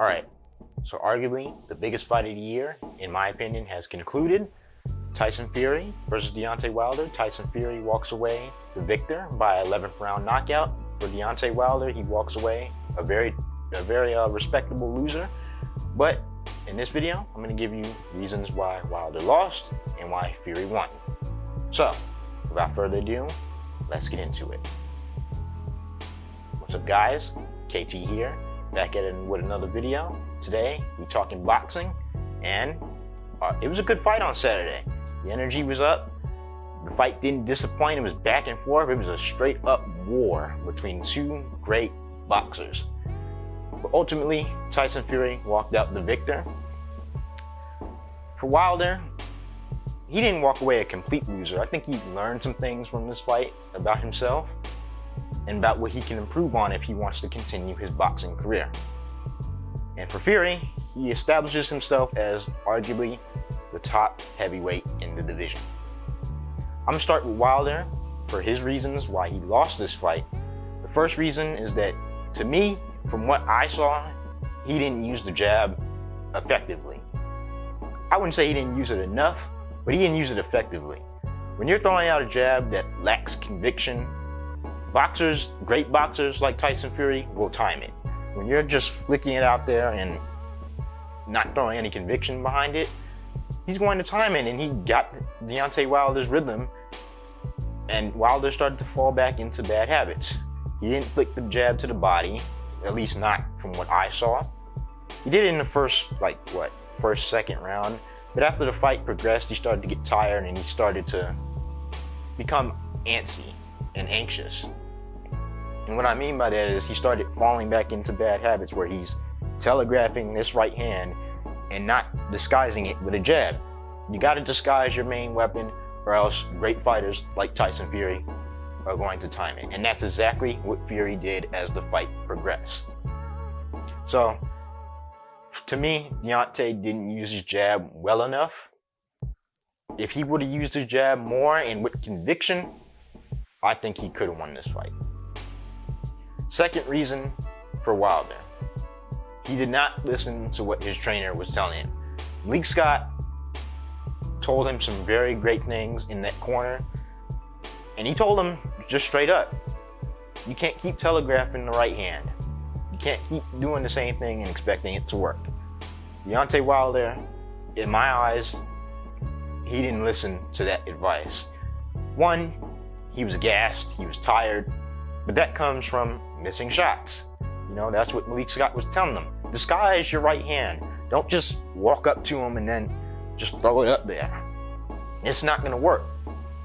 All right, so arguably the biggest fight of the year, in my opinion, has concluded. Tyson Fury versus Deontay Wilder. Tyson Fury walks away the victor by 11th round knockout. For Deontay Wilder, he walks away a very respectable loser. But in this video, I'm going to give you reasons why Wilder lost and why Fury won. So, without further ado, let's get into it. What's up, guys? KT here, back at it with another video. Today, we're talking boxing, and it was a good fight on Saturday. The energy was up. The fight didn't disappoint. It was back and forth. It was a straight up war between two great boxers. But ultimately, Tyson Fury walked out the victor. For Wilder, he didn't walk away a complete loser. I think he learned some things from this fight about himself and about what he can improve on if he wants to continue his boxing career. And for Fury, he establishes himself as arguably the top heavyweight in the division. I'm gonna start with Wilder for his reasons why he lost this fight. The first reason is that, to me, from what I saw, he didn't use the jab effectively. I wouldn't say he didn't use it enough, but he didn't use it effectively. When you're throwing out a jab that lacks conviction, boxers, great boxers like Tyson Fury, will time it. When you're just flicking it out there and not throwing any conviction behind it, he's going to time it, and he got Deontay Wilder's rhythm, and Wilder started to fall back into bad habits. He didn't flick the jab to the body, at least not from what I saw. He did it in the first, second round, but after the fight progressed, he started to get tired and he started to become antsy and anxious. And what I mean by that is he started falling back into bad habits where he's telegraphing this right hand and not disguising it with a jab. You gotta disguise your main weapon, or else great fighters like Tyson Fury are going to time it. And that's exactly what Fury did as the fight progressed. So, to me, Deontay didn't use his jab well enough. If he would have used his jab more and with conviction, I think he could have won this fight. Second reason for Wilder. He did not listen to what his trainer was telling him. Malik Scott told him some very great things in that corner, and he told him just straight up, you can't keep telegraphing the right hand. You can't keep doing the same thing and expecting it to work. Deontay Wilder, in my eyes, he didn't listen to that advice. One, he was gassed, he was tired, but that comes from missing shots. You know, that's what Malik Scott was telling them. Disguise your right hand. Don't just walk up to him and then just throw it up there. It's not gonna work.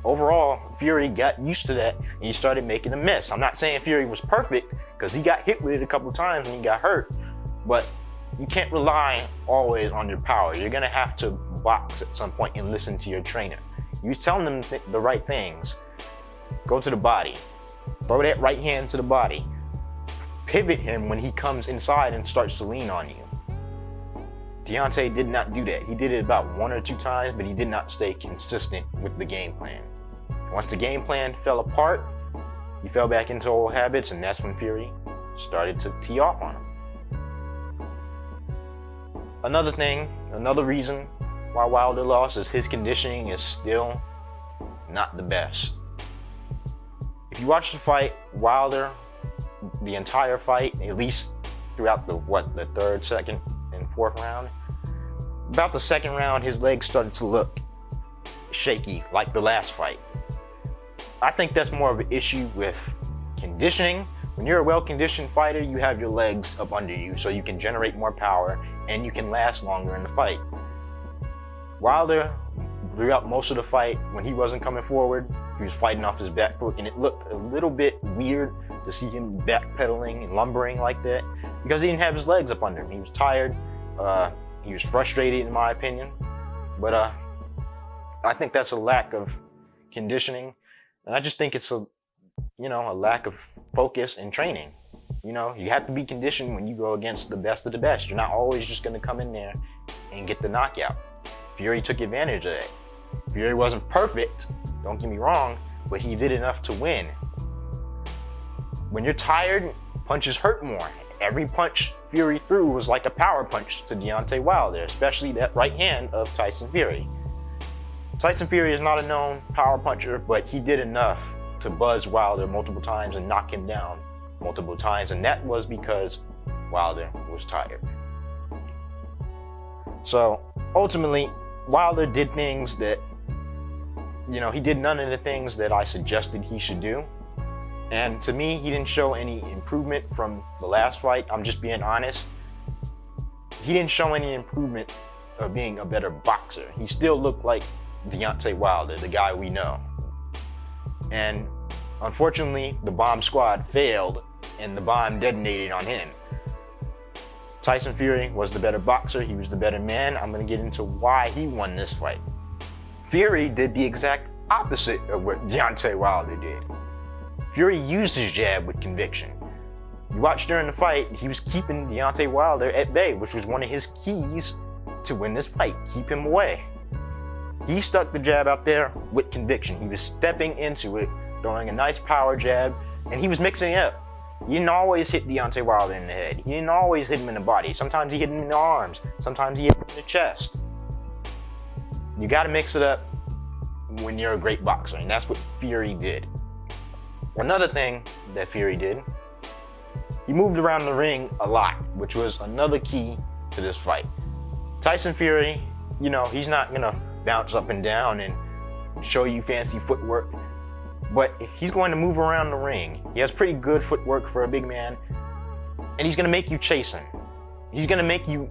Overall, Fury got used to that and he started making a mess. I'm not saying Fury was perfect, because he got hit with it a couple times and he got hurt, but you can't rely always on your power. You're gonna have to box at some point and listen to your trainer. You was telling them the right things. Go to the body. Throw that right hand to the body. Pivot him when he comes inside and starts to lean on you. Deontay did not do that. He did it about 1 or 2 times, but he did not stay consistent with the game plan. Once the game plan fell apart, he fell back into old habits, and that's when Fury started to tee off on him. Another reason why Wilder lost is his conditioning is still not the best. If you watch the fight, Wilder, the entire fight, at least throughout the third, second, and fourth round, about the second round, his legs started to look shaky like the last fight. I think that's more of an issue with conditioning. When you're a well-conditioned fighter, you have your legs up under you so you can generate more power and you can last longer in the fight. Wilder, throughout most of the fight, when he wasn't coming forward, he was fighting off his back foot, and it looked a little bit weird to see him backpedaling and lumbering like that because he didn't have his legs up under him. He was tired. He was frustrated, in my opinion. But I think that's a lack of conditioning, and I just think it's a lack of focus and training. You know, you have to be conditioned when you go against the best of the best. You're not always just going to come in there and get the knockout. Fury took advantage of that. Fury wasn't perfect, don't get me wrong, but he did enough to win. When you're tired punches hurt more. Every punch Fury threw was like a power punch to Deontay Wilder, especially that right hand of Tyson Fury. Tyson Fury is not a known power puncher, but he did enough to buzz Wilder multiple times and knock him down multiple times, and that was because Wilder was tired. So ultimately, Wilder did things that, he did none of the things that I suggested he should do. And to me, he didn't show any improvement from the last fight. I'm just being honest. He didn't show any improvement of being a better boxer. He still looked like Deontay Wilder, the guy we know. And unfortunately, the bomb squad failed and the bomb detonated on him. Tyson Fury was the better boxer. He was the better man. I'm going to get into why he won this fight. Fury did the exact opposite of what Deontay Wilder did. Fury used his jab with conviction. You watch during the fight, he was keeping Deontay Wilder at bay, which was one of his keys to win this fight. Keep him away. He stuck the jab out there with conviction. He was stepping into it, throwing a nice power jab, and he was mixing it up. He didn't always hit Deontay Wilder in the head. He didn't always hit him in the body. Sometimes he hit him in the arms. Sometimes he hit him in the chest. You got to mix it up when you're a great boxer, and that's what Fury did. Another thing that Fury did, he moved around the ring a lot, which was another key to this fight. Tyson Fury, he's not gonna bounce up and down and show you fancy footwork, but he's going to move around the ring. He has pretty good footwork for a big man, and he's gonna make you chase him. He's gonna make you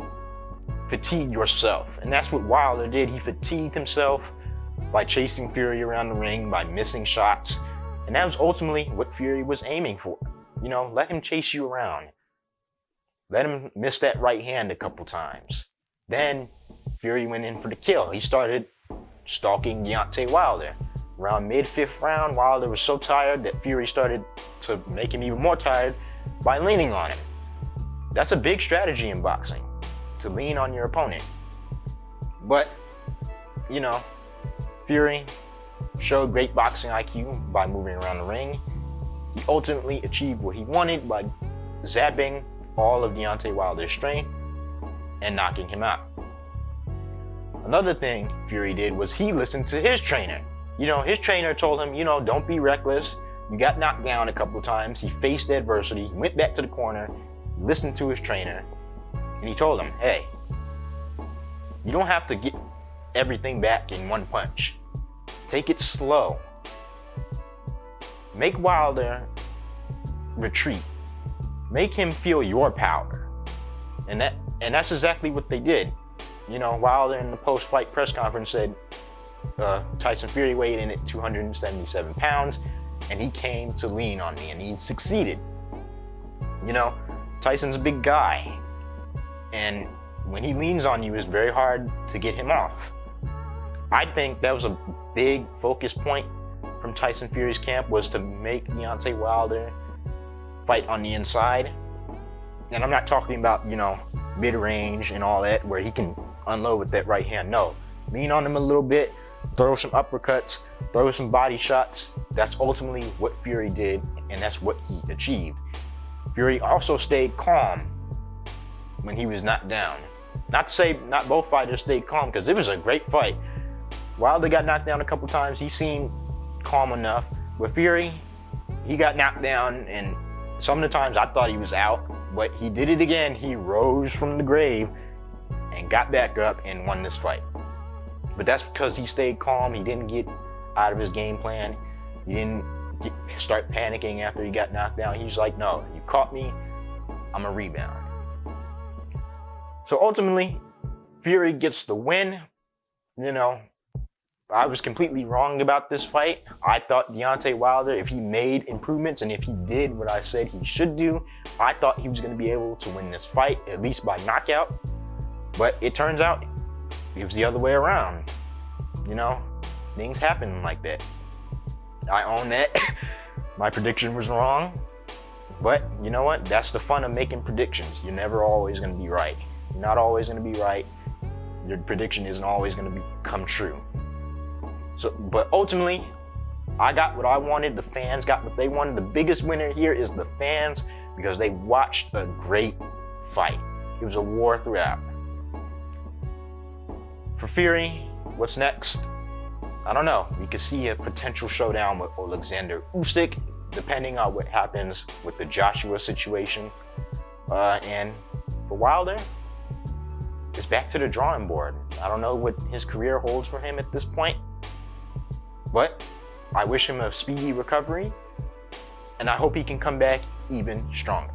fatigue yourself, and that's what Wilder did. He fatigued himself by chasing Fury around the ring, by missing shots. And that was ultimately what Fury was aiming for. Let him chase you around. Let him miss that right hand a couple times. Then Fury went in for the kill. He started stalking Deontay Wilder. Around mid-fifth round, Wilder was so tired that Fury started to make him even more tired by leaning on him. That's a big strategy in boxing, to lean on your opponent. But, Fury showed great boxing IQ by moving around the ring. He ultimately achieved what he wanted by zapping all of Deontay Wilder's strength and knocking him out. Another thing Fury did was he listened to his trainer. His trainer told him, don't be reckless. You got knocked down a couple times. He faced adversity. He went back to the corner, listened to his trainer, and he told him, hey, you don't have to get everything back in one punch. Take it slow. Make Wilder retreat. Make him feel your power. And that's exactly what they did. Wilder in the post-fight press conference said Tyson Fury weighed in at 277 pounds, and he came to lean on me, and he succeeded. Tyson's a big guy, and when he leans on you, it's very hard to get him off. I think that was a big focus point from Tyson Fury's camp, was to make Deontay Wilder fight on the inside. And I'm not talking about, mid-range and all that, where he can unload with that right hand. No, lean on him a little bit, throw some uppercuts, throw some body shots. That's ultimately what Fury did, and that's what he achieved. Fury also stayed calm when he was knocked down. Not to say not both fighters stayed calm, because it was a great fight. Wilder got knocked down a couple times. He seemed calm enough. With Fury, he got knocked down, and some of the times I thought he was out, but he did it again. He rose from the grave and got back up and won this fight. But that's because he stayed calm. He didn't get out of his game plan. He didn't start panicking after he got knocked down. He's like, no, you caught me, I'm a rebound. So ultimately, Fury gets the win. I was completely wrong about this fight. I thought Deontay Wilder, if he made improvements and if he did what I said he should do, I thought he was going to be able to win this fight, at least by knockout. But it turns out it was the other way around. Things happen like that. I own that. My prediction was wrong. But you know what? That's the fun of making predictions. You're never always going to be right. You're not always going to be right. Your prediction isn't always going to come true. But ultimately, I got what I wanted. The fans got what they wanted. The biggest winner here is the fans. because they watched a great fight. It was a war throughout. For Fury, what's next? I don't know. You could see a potential showdown with Alexander Usyk, depending on what happens with the Joshua situation. And for Wilder, it's back to the drawing board. I don't know what his career holds for him at this point, but I wish him a speedy recovery, and I hope he can come back even stronger.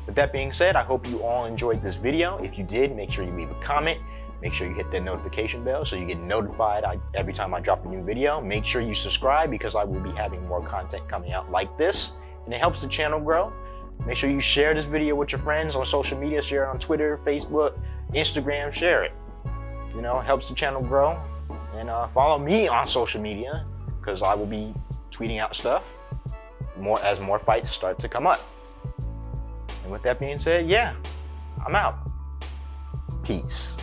With that being said, I hope you all enjoyed this video. If you did, make sure you leave a comment. Make sure you hit that notification bell so you get notified every time I drop a new video. Make sure you subscribe because I will be having more content coming out like this, and it helps the channel grow. Make sure you share this video with your friends on social media. Share it on Twitter, Facebook, Instagram, share it. You know, it helps the channel grow. And follow me on social media because I will be tweeting out stuff as more fights start to come up. And with that being said, yeah, I'm out. Peace.